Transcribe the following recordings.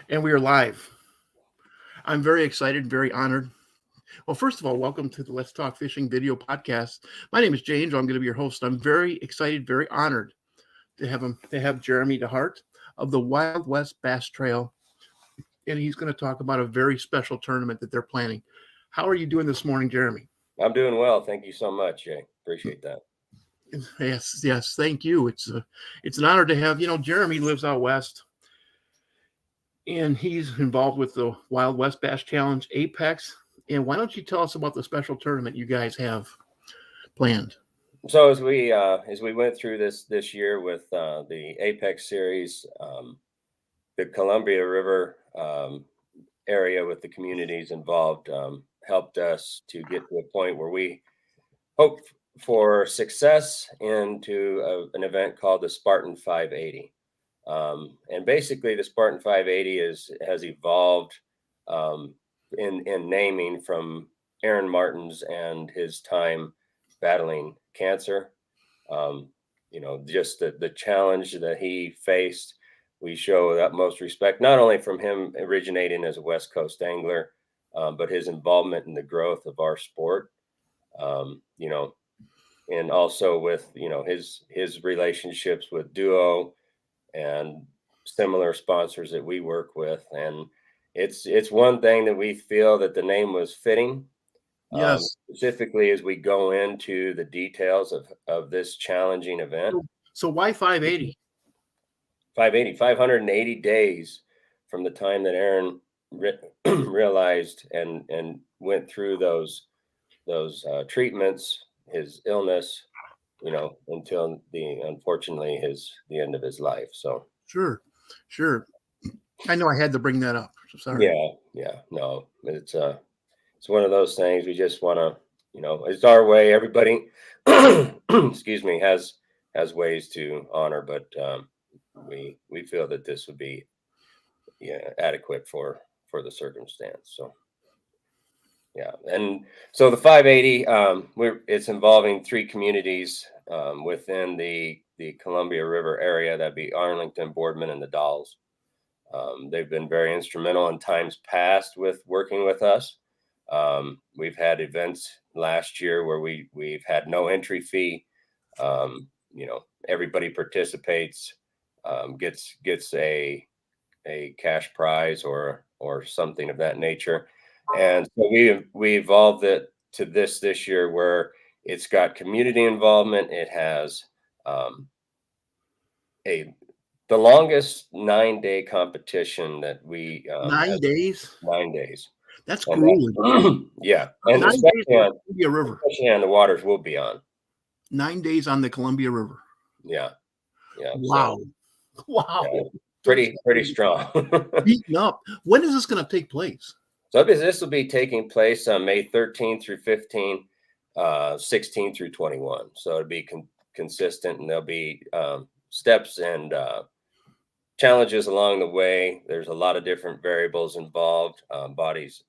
And we are live. I'm very excited, very honored. Well, first of all, welcome to the Let's Talk Fishing video podcast. My name is James. I'm going to be your host. I'm very excited, very honored to have Jeremy DeHart of the Wild West Bass Trail, and he's going to talk about a very special tournament that they're planning. How are you doing this morning, Jeremy? I'm doing well. Thank you so much, Jay. Appreciate that. Yes, yes, thank you. It's an honor to have. Jeremy lives out west, and he's involved with the Wild West Bass Challenge Apex. And why don't you tell us about the special tournament you guys have planned? So as we went through this year with the Apex series, the Columbia River area with the communities involved helped us to get to a point where we hope for success into an event called the Spartan 580. And basically, the Spartan 580 has evolved in naming from Aaron Martins and his time battling cancer. Just the challenge that he faced. We show the utmost respect, not only from him originating as a West Coast angler, but his involvement in the growth of our sport. And also with his relationships with Duo and similar sponsors that we work with. And it's one thing that we feel that the name was fitting. Yes. Specifically as we go into the details of this challenging event. So why 580? 580 days from the time that Aaron realized and went through those treatments, his illness, until unfortunately the end of his life. So Sure. I know I had to bring that up. So sorry. Yeah. No, it's one of those things. We just want to, it's our way. Everybody, excuse me, has ways to honor, but we feel that this would be adequate for the circumstance. So yeah, and so the 580, it's involving three communities within the Columbia River area. That'd be Arlington, Boardman, and the Dalles. They've been very instrumental in times past with working with us. We've had events last year where we've had no entry fee. Everybody participates, gets a cash prize or something of that nature. And so we evolved it to this year where it's got community involvement. It has the longest 9-day competition that we 9 days. 9 days. That's grueling. Yeah, and 9 especially days on the Columbia River. Especially on the waters we'll be on. 9 days on the Columbia River. Yeah. Wow. So, wow. Yeah, pretty strong. Beaten up. When is this going to take place? So this will be taking place on May 13 through 15, 16 through 21. So it'll be consistent, and there'll be steps and challenges along the way. There's a lot of different variables involved, bodies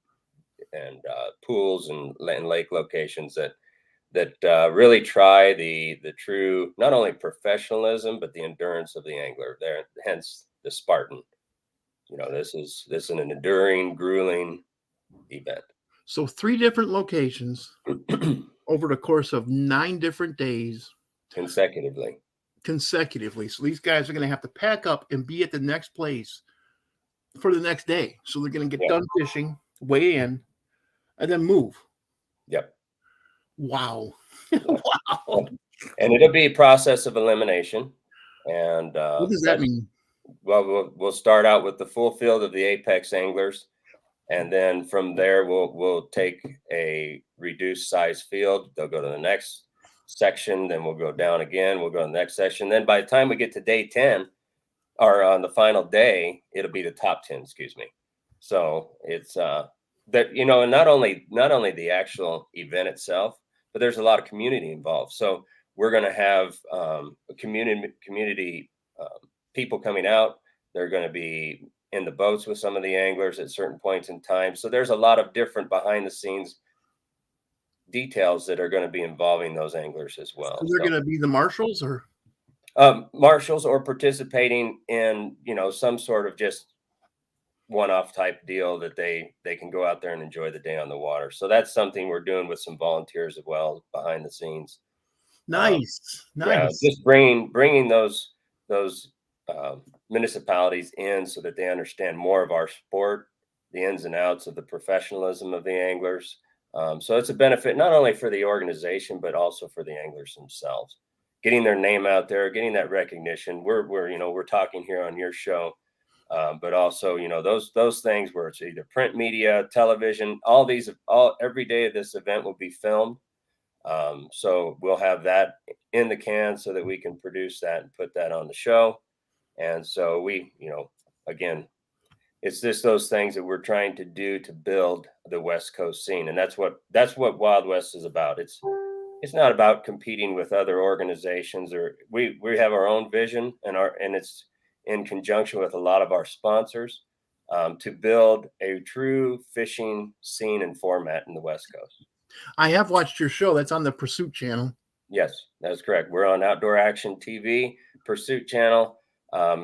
and pools and lake locations that really try the true, not only professionalism, but the endurance of the angler there, hence the Spartan. This is an enduring, grueling event. So 3 different locations over the course of 9 different days. Consecutively. So these guys are going to have to pack up and be at the next place for the next day. So they're going to get done fishing, weigh in, and then move. Yep. Wow. Wow. And it'll be a process of elimination. And what does that mean? Well, we'll start out with the full field of the Apex anglers, and then from there we'll take a reduced size field. They'll go to the next section, then we'll go down again. We'll go to the next section. Then by the time we get to day 10, or on the final day, it'll be the top 10. Excuse me. So it's that and not only the actual event itself, but there's a lot of community involved. So we're going to have community people coming out. They're going to be in the boats with some of the anglers at certain points in time. So there's a lot of different behind the scenes details that are going to be involving those anglers as well. So they're going to be the marshals or participating in, some sort of just one-off type deal that they can go out there and enjoy the day on the water. So that's something we're doing with some volunteers as well behind the scenes. Nice, Yeah, nice. just bringing those municipalities in so that they understand more of our sport, the ins and outs of the professionalism of the anglers. So it's a benefit not only for the organization but also for the anglers themselves, getting their name out there, getting that recognition. We're talking here on your show, but also those things where it's either print media, television, all every day of this event will be filmed. So we'll have that in the can so that we can produce that and put that on the show. And so again, it's just those things that we're trying to do to build the West Coast scene. And that's what Wild West is about. It's not about competing with other organizations, or we have our own vision and it's in conjunction with a lot of our sponsors, to build a true fishing scene and format in the West Coast. I have watched your show. That's on the Pursuit channel. Yes, that's correct. We're on Outdoor Action TV, Pursuit channel.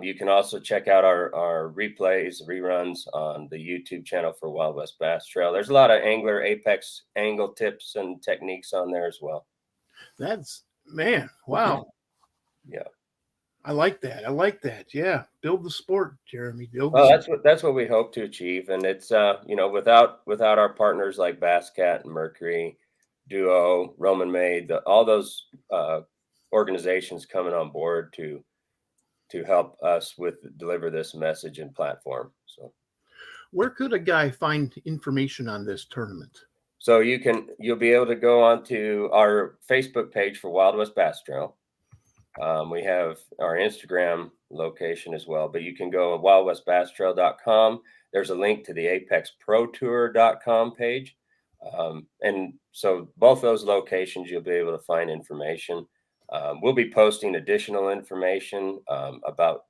You can also check out our reruns on the YouTube channel for Wild West Bass Trail. There's a lot of angler apex angle tips and techniques on there as well. That's, man, wow. Yeah. I like that. I like that. Yeah. Build the sport, Jeremy. Well, that's what we hope to achieve. And it's without our partners like Bass Cat and Mercury, Duo, Roman Made, all those organizations coming on board to help us deliver this message and platform. So where could a guy find information on this tournament? So you'll be able to go onto our Facebook page for Wild West Bass Trail. We have our Instagram location as well, but you can go to wildwestbasstrail.com. There's a link to the apexprotour.com page. And so both those locations, you'll be able to find information. We'll be posting additional information about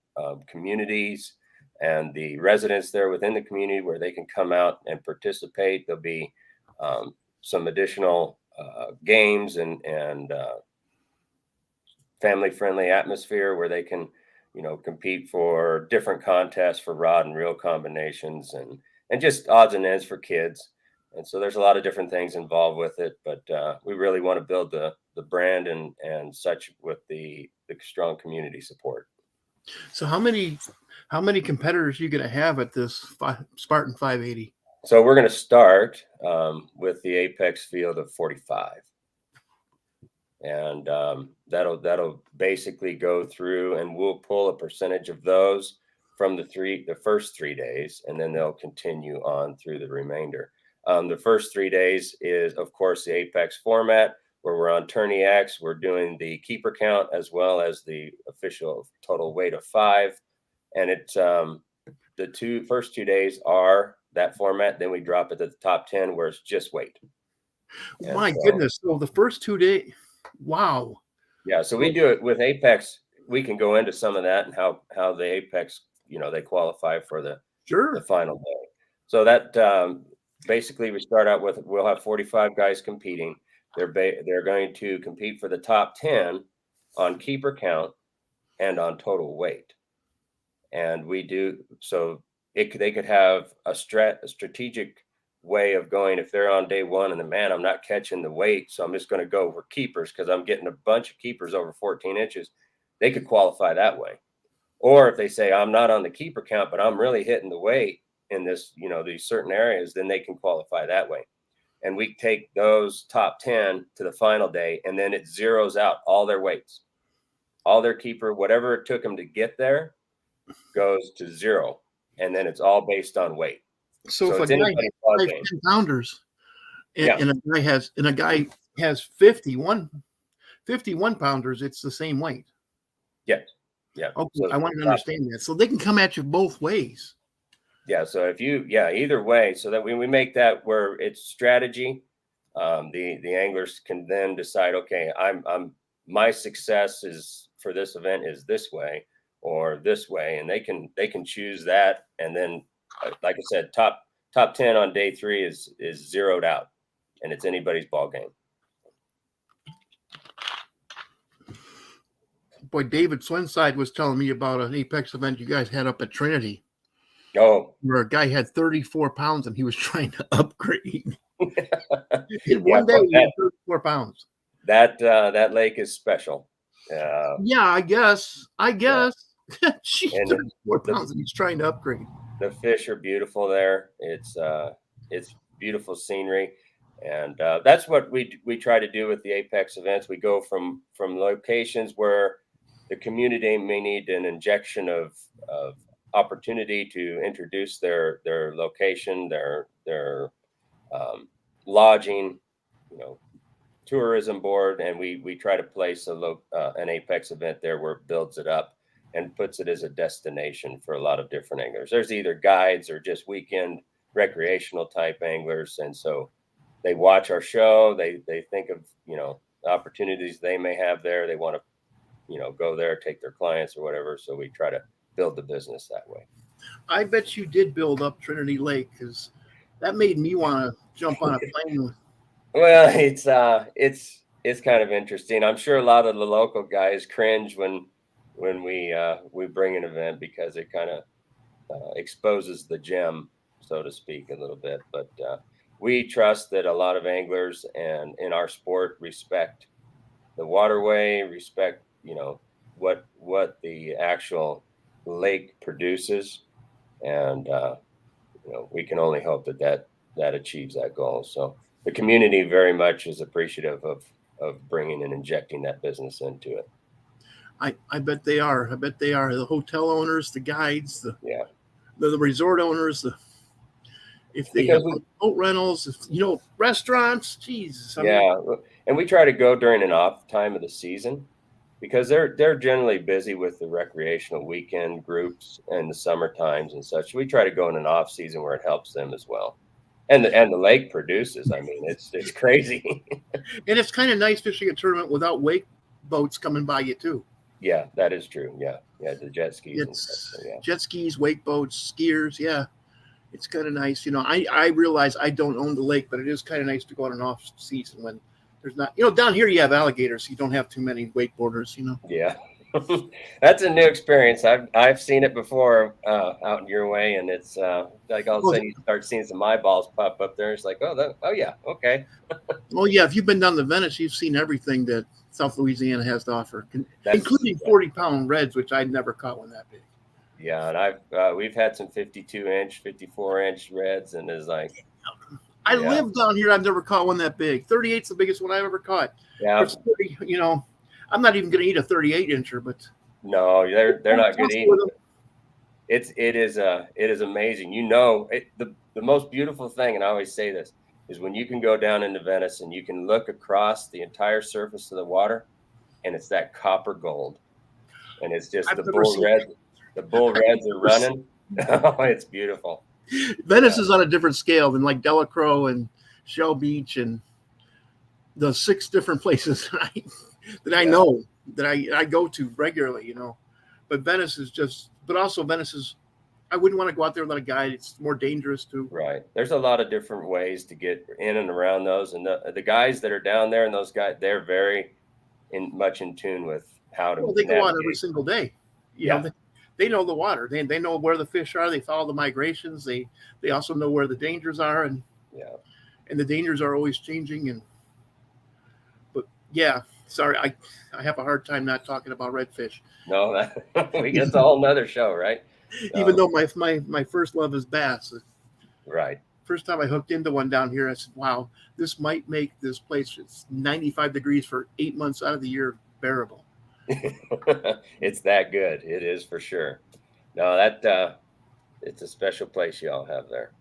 communities and the residents there within the community where they can come out and participate. There'll be some additional games and family-friendly atmosphere where they can, compete for different contests for rod and reel combinations and just odds and ends for kids. And so there's a lot of different things involved with it, but we really want to build the brand and such with the strong community support. So how many competitors are you going to have at this Spartan 580? So we're going to start with the Apex field of 45. And that'll basically go through, and we'll pull a percentage of those from the first 3 days, and then they'll continue on through the remainder. The first 3 days is, of course, the Apex format, where we're on Tourney X. We're doing the keeper count as well as the official total weight of 5. And it's the first 2 days are that format. Then we drop it to the top 10 where it's just weight. My goodness. So the first 2 days, wow. Yeah. So we do it with Apex. We can go into some of that and how the Apex, they qualify for the final day. So that basically we start out with, we'll have 45 guys competing. They're going to compete for the top 10 on keeper count and on total weight. And we do, so they could have a strategic way of going. If they're on day one and I'm not catching the weight, so I'm just going to go for keepers because I'm getting a bunch of keepers over 14 inches, they could qualify that way. Or if they say I'm not on the keeper count, but I'm really hitting the weight in this, these certain areas, then they can qualify that way. And we take those top 10 to the final day, and then it zeroes out all their weights, all their keeper, whatever it took them to get there goes to zero. And then it's all based on weight. So if a guy has 10 pounders and a guy has 51 pounders, it's the same weight. Yes. Yeah. Okay. So I want to understand that. So they can come at you both ways. Yeah. So either way, so that we make that where it's strategy. The anglers can then decide, okay, my success is for this event is this way or this way, and they can choose that. And then, like I said, top 10 on day 3 is zeroed out, and it's anybody's ball game. Boy, David Swenside was telling me about an Apex event you guys had up at Trinity. Oh, where a guy had 34 pounds and he was trying to upgrade. In yeah, one day, boy, he had 34 pounds. that lake is special. Yeah, I guess. Yeah, Gee, and 34 the pounds and he's trying to upgrade. the fish are beautiful there. It's beautiful scenery, and that's what we try to do with the Apex events. We go from locations where the community may need an injection of opportunity to introduce their location, their um, lodging, you know, tourism board, and we try to place an Apex event there where it builds it up and puts it as a destination for a lot of different anglers. There's either guides or just weekend recreational type anglers, and so they watch our show. They think of opportunities they may have there. They want to go there, take their clients or whatever. So we try to build the business that way. I bet you did build up Trinity Lake because that made me want to jump on a plane with. Well, it's kind of interesting. I'm sure a lot of the local guys cringe when we bring an event because it kind of exposes the gem, so to speak, a little bit. But we trust that a lot of anglers and in our sport respect the waterway, respect what the actual lake produces, and we can only hope that achieves that goal. So the community very much is appreciative of bringing and injecting that business into it. I bet they are. I bet they are. The hotel owners, the guides, Yeah, the resort owners, if they have because we boat rentals, restaurants. Jesus, I mean, yeah, and we try to go during an off time of the season because they're generally busy with the recreational weekend groups and the summer times and such. We try to go in an off season where it helps them as well. And the lake produces. I mean, it's crazy. and it's kind of nice fishing a tournament without wake boats coming by you too. Yeah, that is true. Yeah, yeah, the jet skis and stuff. So It's yeah, jet skis, wake boats, skiers. Yeah, it's kind of nice. I realize I don't own the lake, but it is kind of nice to go on an off season when there's not. Down here you have alligators, so you don't have too many wakeboarders. yeah. That's a new experience. I've seen it before out in your way, and it's like all of a Well, sudden you start seeing some eyeballs pop up there. It's like, oh yeah, okay. well, yeah. If you've been down to Venice, you've seen everything that South Louisiana has to offer, That's including 40-pound reds, which I'd never caught one that big. yeah, and we've had some 52-inch, 54-inch reds, and it's like, I yeah, live down here. I've never caught one that big. 38's the biggest one I've ever caught. yeah. It's 30, I'm not even going to eat a 38 incher, but No, they're not good eating. It is amazing. The most beautiful thing, and I always say this, is when you can go down into Venice and you can look across the entire surface of the water, and it's that copper gold, and it's just I've never seen it. the bull reds are running. Oh, it's beautiful. Venice Yeah, is on a different scale than like Delacroix and Shell Beach and the 6 different places that I yeah, know that I go to regularly. But Venice is just, but also Venice is, I wouldn't want to go out there without a guide. It's more dangerous too. right. There's a lot of different ways to get in and around those, and the guys that are down there and those guys, they're very much in tune with how Well, to they go out every navigate. single day. You know, Yeah, they know the water. They know where the fish are. They follow the migrations. They also know where the dangers are, yeah. and the dangers are always changing. But yeah, sorry, I have a hard time not talking about redfish, No, we get a whole nother show, right? even So, though my first love is bass. right. First time I hooked into one down here, I said, "Wow, this might make this place. It's 95 degrees for 8 months out of the year bearable." It's that good. It is for sure. No, it's a special place y'all have there.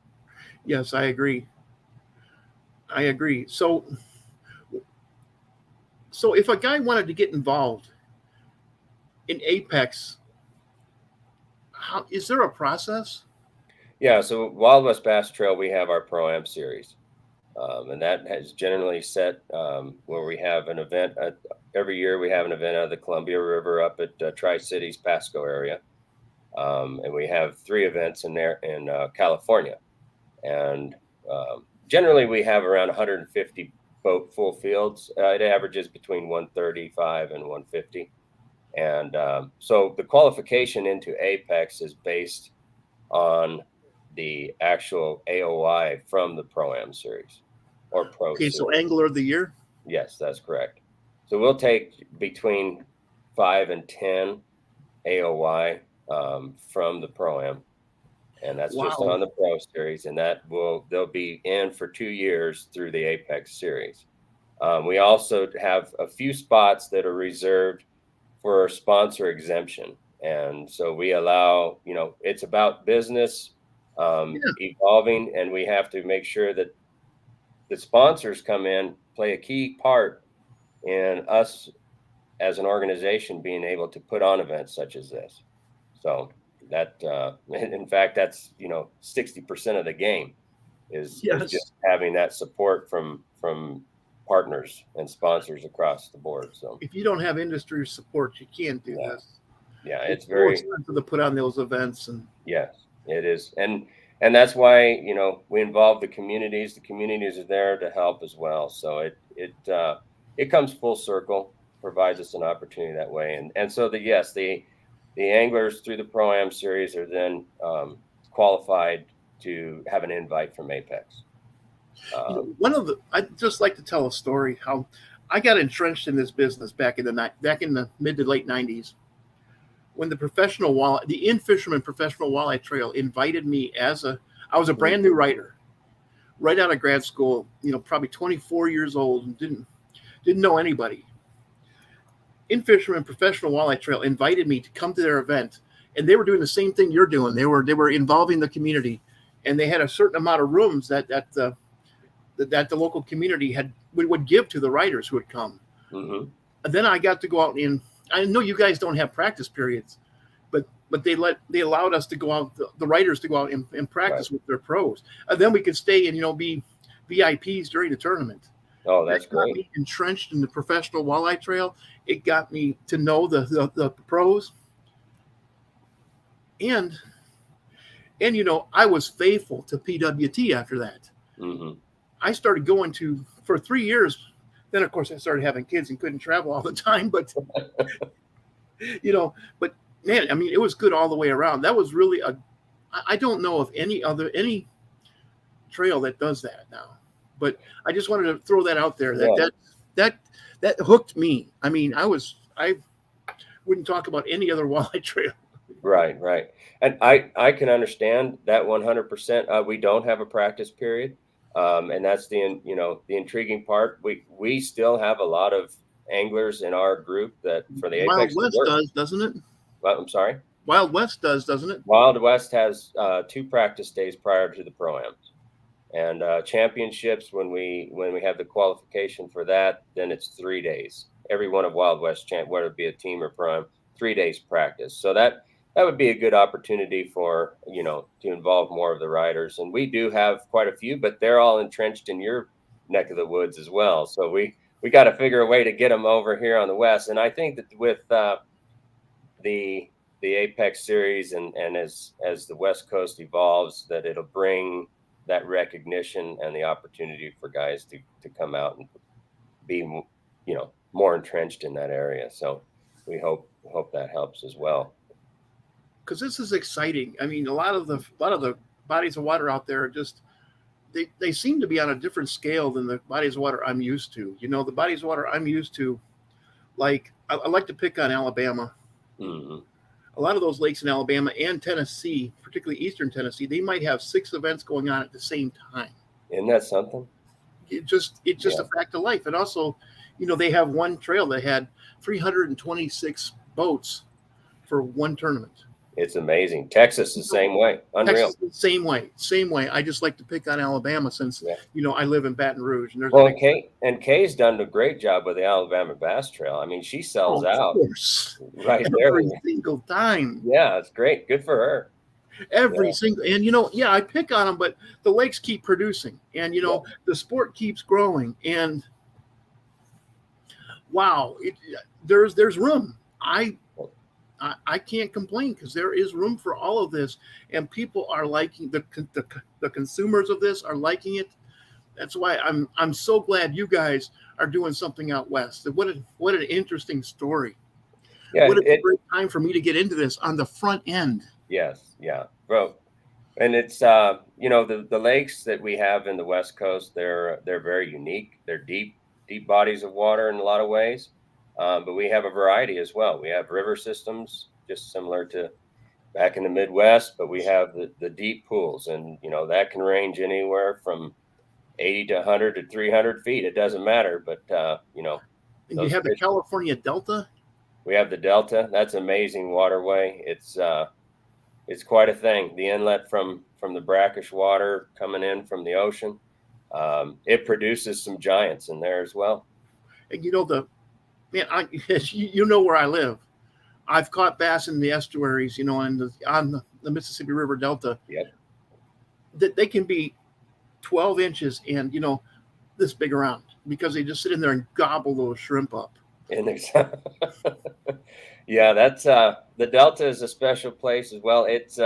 Yes, I agree. I agree. So if a guy wanted to get involved in Apex, how is there a process? Yeah, so Wild West Bass Trail, we have our Pro-Am series. And that has generally set where we have an event every year. We have an event out of the Columbia River up at Tri-Cities, Pasco area. And we have 3 events in there in California. And generally we have around 150 boat full fields. It averages between 135 and 150. And so the qualification into Apex is based on the actual AOI from the Pro-Am series or Pro Okay, so series. Angler of the Year. Yes, that's correct. So we'll take between 5 and 10 AOY from the Pro-Am, and that's just Wow. on the Pro series, and they'll be in for 2 years through the Apex series. We also have a few spots that are reserved for sponsor exemption. And so we allow, it's about business Yeah. evolving, and we have to make sure that the sponsors come in, play a key part in us as an organization being able to put on events such as this. So that, in fact, that's 60% of the game is Yes. just having that support from partners and sponsors across the board. So If you don't have industry support, you can't do yeah, this. yeah, It's it's so very expensive to put on those events, and yes, it is, and that's why we involve the communities. The communities are there to help as well. So it comes full circle, provides us an opportunity that way, and so the anglers through the Pro Am series are then qualified to have an invite from Apex. one of the I'd just like to tell a story how I got entrenched in this business back in the mid to late '90s when the In Fisherman Professional Walleye Trail invited me I was a brand new writer right out of grad school, probably 24 years old and didn't know anybody. In Fisherman Professional Walleye Trail invited me to come to their event, and they were doing the same thing you're doing. They were involving the community, and they had a certain amount of rooms that the local community would give to the writers who would come. Mm-hmm. And then I got to go out and I know you guys don't have practice periods, but they allowed us to go out, the writers to go out and practice Right. with their pros, and then we could stay and be VIPs during the tournament. Oh, That that's got great. me entrenched in the professional walleye trail. It got me to know the pros, and I was faithful to PWT after that. Mm-hmm. I started going to for 3 years. Then of course I started having kids and couldn't travel all the time. But but man, I mean, it was good all the way around. That was really I don't know of any trail that does that now. But I just wanted to throw that out there Yeah. that hooked me. I mean, I wouldn't talk about any other walleye trail. Right, right. And I can understand that 100%. We don't have a practice period. And that's the intriguing part. We still have a lot of anglers in our group that for the Wild Apex that West work. does, doesn't it? Well, I'm sorry. Wild West does, doesn't it? Wild West has 2 practice days prior to the Pro-Ams. And championships, when we have the qualification for that, then it's 3 days. Every one of Wild West whether it be a team or prime, 3 days practice. So that would be a good opportunity for to involve more of the riders. And we do have quite a few, but they're all entrenched in your neck of the woods as well. So we got to figure a way to get them over here on the west. And I think that with the Apex series and as the West Coast evolves, that it'll bring that recognition and the opportunity for guys to come out and be more entrenched in that area. So we hope that helps as well. Because this is exciting. I mean, a lot of the bodies of water out there are just they seem to be on a different scale than the bodies of water I'm used to. The bodies of water I'm used to, like I like to pick on Alabama. Mm-hmm. A lot of those lakes in Alabama and Tennessee, particularly Eastern Tennessee, they might have 6 events going on at the same time. Isn't that something? It's just a fact of life. And also, they have one trail that had 326 boats for one tournament. It's amazing. Texas the same way. Unreal. Texas, same way. I just like to pick on Alabama since I live in Baton Rouge, and there's Kay's done a great job with the Alabama Bass Trail. I mean, she sells out right every there. single time. Yeah, it's great. Good for her. Every single, and I pick on them, but the lakes keep producing, and the sport keeps growing, and wow, there's room. I can't complain because there is room for all of this, and people are liking the consumers of this are liking it. That's why I'm so glad you guys are doing something out west. What an interesting story. Yeah, what a great time for me to get into this on the front end. Yes, yeah, bro. And it's the lakes that we have in the West Coast, they're very unique. They're deep bodies of water in a lot of ways, but we have a variety as well. We have river systems, just similar to back in the Midwest, but we have the deep pools, and that can range anywhere from 80 to 100 to 300 feet. It doesn't matter, but And you those have the fish. California Delta. We have the Delta. That's amazing waterway. It's quite a thing. The inlet from the brackish water coming in from the ocean, it produces some giants in there as well. And the man, you know where I live. I've caught bass in the estuaries, and on the Mississippi River Delta. Yep. That they can be 12 inches and this big around because they just sit in there and gobble those shrimp up. And yeah, that's the Delta is a special place as well. It's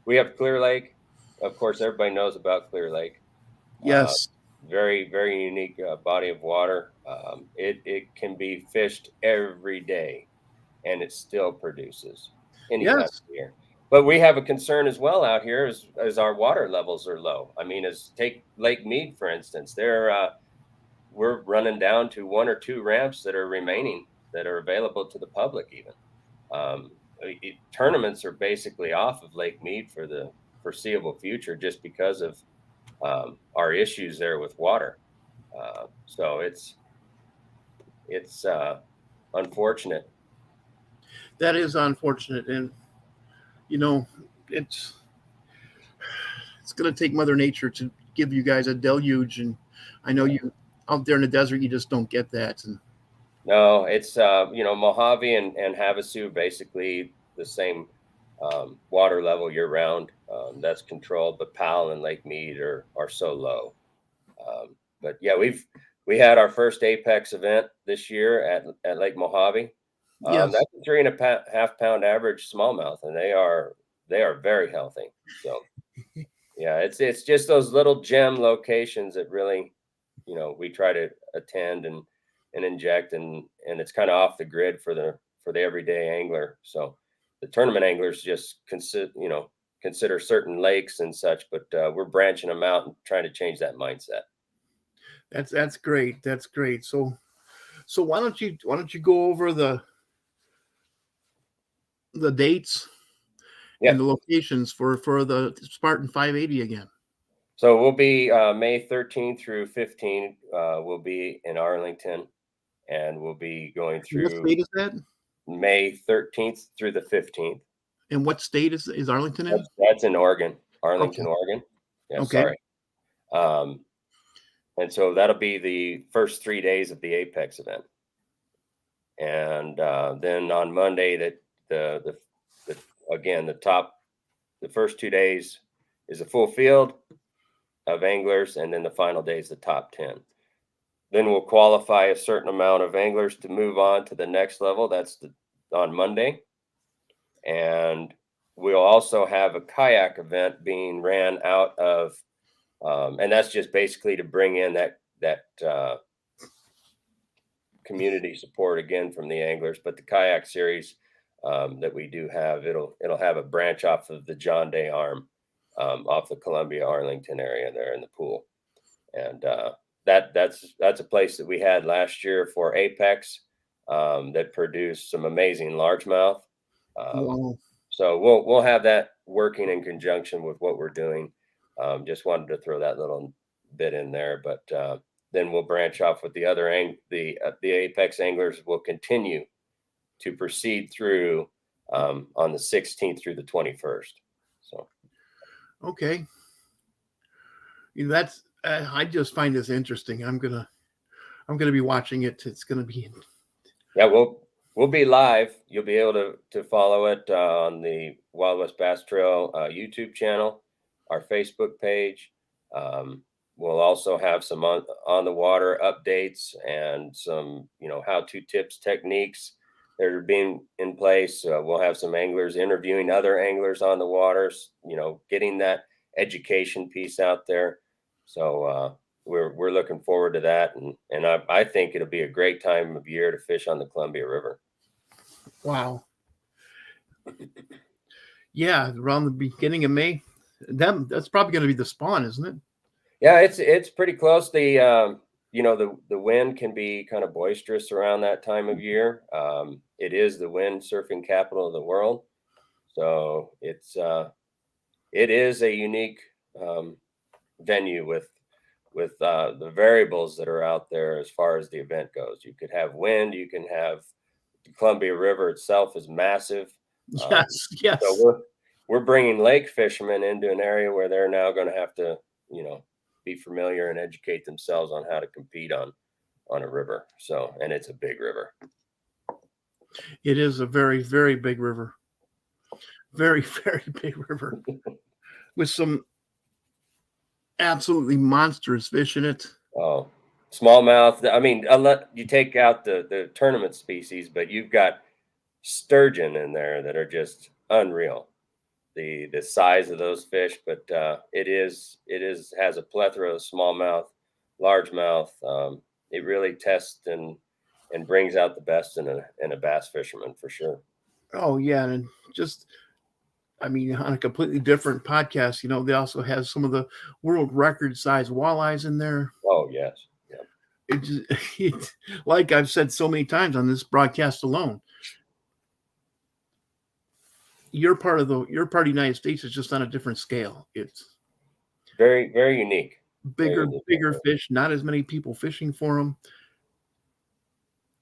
we have Clear Lake. Of course, everybody knows about Clear Lake. Uh, Yes, very, very unique body of water. It can be fished every day, and it still produces any time of yes, year. But we have a concern as well out here as our water levels are low. I mean, as take Lake Mead for instance, we're running down to one or two ramps that are remaining that are available to the public even. Tournaments are basically off of Lake Mead for the foreseeable future just because of our issues there with water. So it's unfortunate. that is unfortunate, and you know it's it's going to take Mother Nature to give you guys a deluge, and I know you out there in the desert, you just don't get that. And No, it's Mojave and Havasu basically the same water level year round. That's controlled, but Powell and Lake Mead are so low. But yeah, we had our first Apex event this year at Lake Mojave. yes, That's a 3.5 pound average smallmouth, and they are very healthy. So yeah, it's just those little gem locations that really, we try to attend and inject, and it's kind of off the grid for the everyday angler. So the tournament anglers just consider certain lakes and such, but we're branching them out and trying to change that mindset. that's great. That's great. So why don't you go over the dates Yeah. and the locations for the Spartan 580 again? So we'll be May 13th through 15th. We'll be in Arlington, and we'll be going What through state is that? May 13th through the 15th. And what state is Arlington in? That's in Oregon, Okay. Arlington, Oregon. Yeah, Okay. sorry. Um, and so that'll be the first 3 days of the Apex event, and then on Monday, that the again the first 2 days is a full field of anglers, and then the final day is the top 10. Then we'll qualify a certain amount of anglers to move on to the next level. That's on Monday. And we'll also have a kayak event being ran out of, and that's just basically to bring in that community support again from the anglers. But the kayak series that we do have, it'll have a branch off of the John Day Arm, off the Columbia Arlington area there in the pool, and that's a place that we had last year for Apex, that produced some amazing largemouth. Um, Wow. so we'll have that working in conjunction with what we're doing. Just wanted to throw that little bit in there, but then we'll branch off with the other the Apex anglers will continue to proceed through on the 16th through the 21st. So Okay. That's I just find this interesting. I'm gonna be watching it. It's gonna be yeah, we'll be live. You'll be able to follow it on the Wild West Bass Trail YouTube channel, our Facebook page. Um, we'll also have some on the water updates and some how to tips, techniques that are being in place. We'll have some anglers interviewing other anglers on the waters. Getting that education piece out there. So we're looking forward to that, and I think it'll be a great time of year to fish on the Columbia River. wow. Yeah, around the beginning of May. That's probably going to be the spawn, isn't it? Yeah, it's pretty close. The wind can be kind of boisterous around that time of year. It is the wind surfing capital of the world, so it is a unique um, venue with the variables that are out there as far as the event goes. You could have wind, you can have the Columbia River itself is massive. Um, Yes, so yes. we're bringing lake fishermen into an area where they're now going to have to, be familiar and educate themselves on how to compete on a river. So, and it's a big river. It is a very, very big river. Very, very big river with some absolutely monstrous fish in it. Oh, smallmouth. I mean, I'll let you take out the tournament species, but you've got sturgeon in there that are just unreal. The size of those fish, but it is has a plethora of smallmouth, largemouth. It really tests and brings out the best in a bass fisherman for sure. Oh yeah, and just I mean, on a completely different podcast, they also have some of the world record size walleyes in there. Oh yes, yeah, It just, like I've said so many times on this broadcast alone, your part of the United States is just on a different scale. It's very very unique, very bigger, unique. bigger fish, not as many people fishing for them.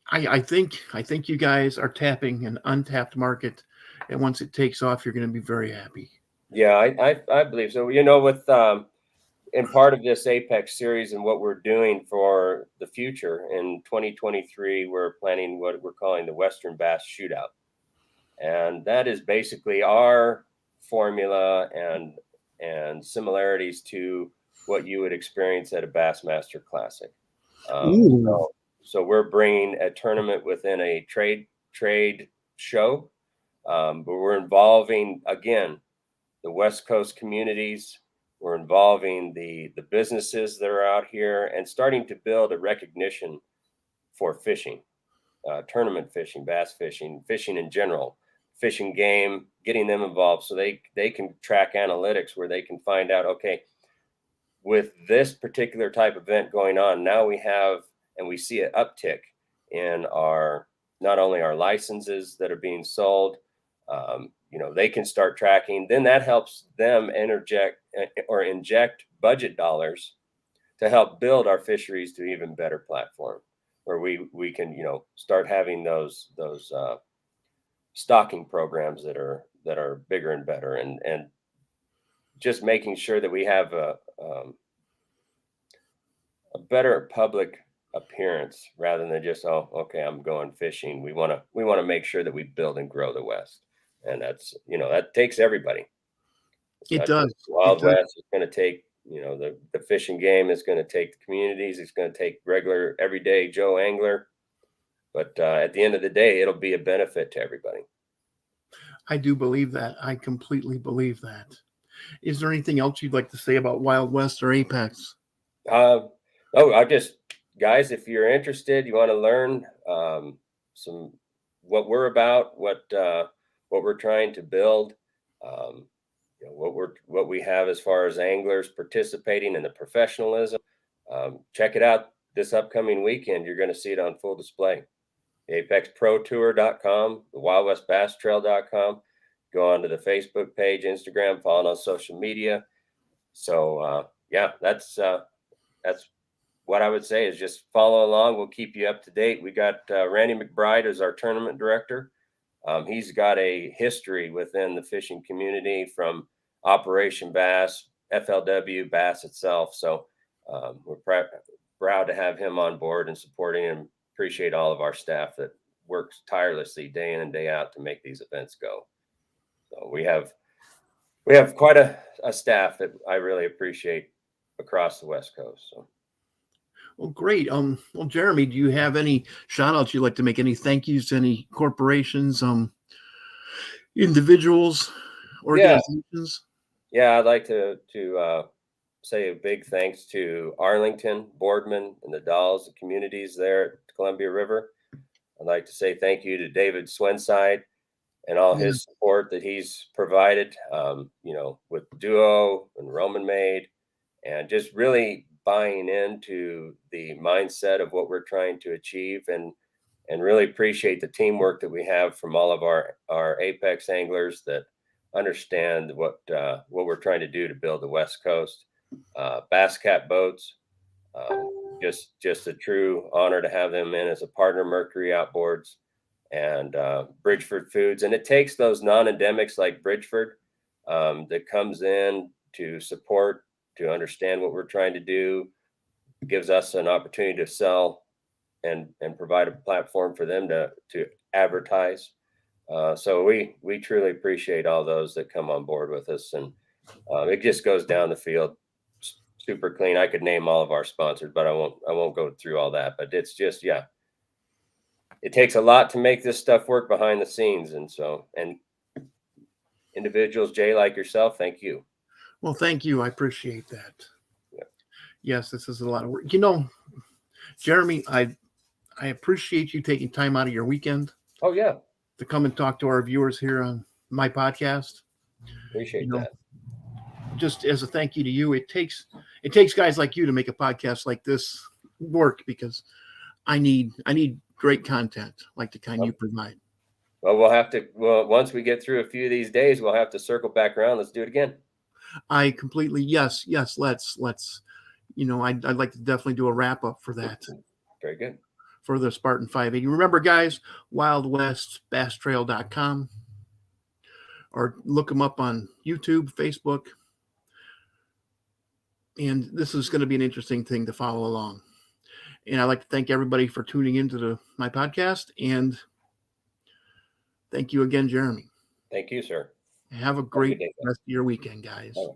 I think you guys are tapping an untapped market, and once it takes off, you're going to be very happy. Yeah, I believe so. With in part of this Apex series and what we're doing for the future in 2023, we're planning what we're calling the Western Bass Shootout. And that is basically our formula and similarities to what you would experience at a Bassmaster Classic. Ooh, So we're bringing a tournament within a trade show, but we're involving again the West Coast communities. We're involving the businesses that are out here and starting to build a recognition for fishing, tournament fishing, bass fishing, fishing in general, fishing game, getting them involved so they can track analytics where they can find out, okay, with this particular type of event going on, now we have and we see an uptick in our not only our licenses that are being sold. They can start tracking. Then that helps them interject or inject budget dollars to help build our fisheries to even better platform where we can start having those stocking programs that are bigger and better and just making sure that we have a better public appearance rather than just, oh, okay, I'm going fishing. We want to make sure that we build and grow the West, and that takes everybody. It's it not does. just It Wild does. West. It's going to take the fishing game. It's going to take the communities. It's going to take regular everyday Joe angler. But at the end of the day, it'll be a benefit to everybody. I do believe that. I completely believe that. Is there anything else you'd like to say about Wild West or Apex? Uh, oh, I just guys, if you're interested, you want to learn some what we're about, what we're trying to build, um, what we have as far as anglers participating in the professionalism. Check it out this upcoming weekend. You're going to see it on full display. ApexProTour.com, the WildWestBassTrail.com. Go on to the Facebook page, Instagram, follow on social media. So yeah, that's what I would say is just follow along. We'll keep you up to date. We got Randy McBride as our tournament director. He's got a history within the fishing community from Operation Bass, FLW, Bass itself. So we're proud to have him on board and supporting him. Appreciate all of our staff that works tirelessly day in and day out to make these events go. So we have quite a staff that I really appreciate across the West Coast. So. Well, great. Well, Jeremy, do you have any shout outs you'd like to make? Any thank yous to any corporations, individuals, Yeah, organizations? yeah, I'd like to say a big thanks to Arlington, Boardman, and the Dolls, the communities there at Columbia River. I'd like to say thank you to David Swenside and all Yeah. his support that he's provided, with Duo and Roman Made, and just really buying into the mindset of what we're trying to achieve, and really appreciate the teamwork that we have from all of our apex anglers that understand what we're trying to do to build the West Coast. Bass Cat Boats, um, just a true honor to have them in as a partner. Mercury Outboards, and Bridgeford Foods, and it takes those non-endemics like Bridgeford, that comes in to support, to understand what we're trying to do. It gives us an opportunity to sell and provide a platform for them to advertise. So we truly appreciate all those that come on board with us, and it just goes down the field super clean. I could name all of our sponsors, but I won't go through all that. But it's just, yeah, it takes a lot to make this stuff work behind the scenes, and individuals, Jay, like yourself, thank you. Well, thank you. I appreciate that. Yeah. Yes, this is a lot of work. Jeremy, I appreciate you taking time out of your weekend Oh yeah, to come and talk to our viewers here on my podcast. appreciate You know, that. just as a thank you to you, it takes guys like you to make a podcast like this work, because I need great content like the kind you provide. Well, once we get through a few of these days, we'll have to circle back around. Let's do it again. I completely, yes, let's I'd like to definitely do a wrap up for that, Very good. for the Spartan 580. Remember, guys, wildwestbasstrail.com, or look them up on YouTube, Facebook. And this is going to be an interesting thing to follow along. And I'd like to thank everybody for tuning into my podcast. And thank you again, Jeremy. Thank you, sir. Have a Have a great good day. rest of your weekend, guys. Bye.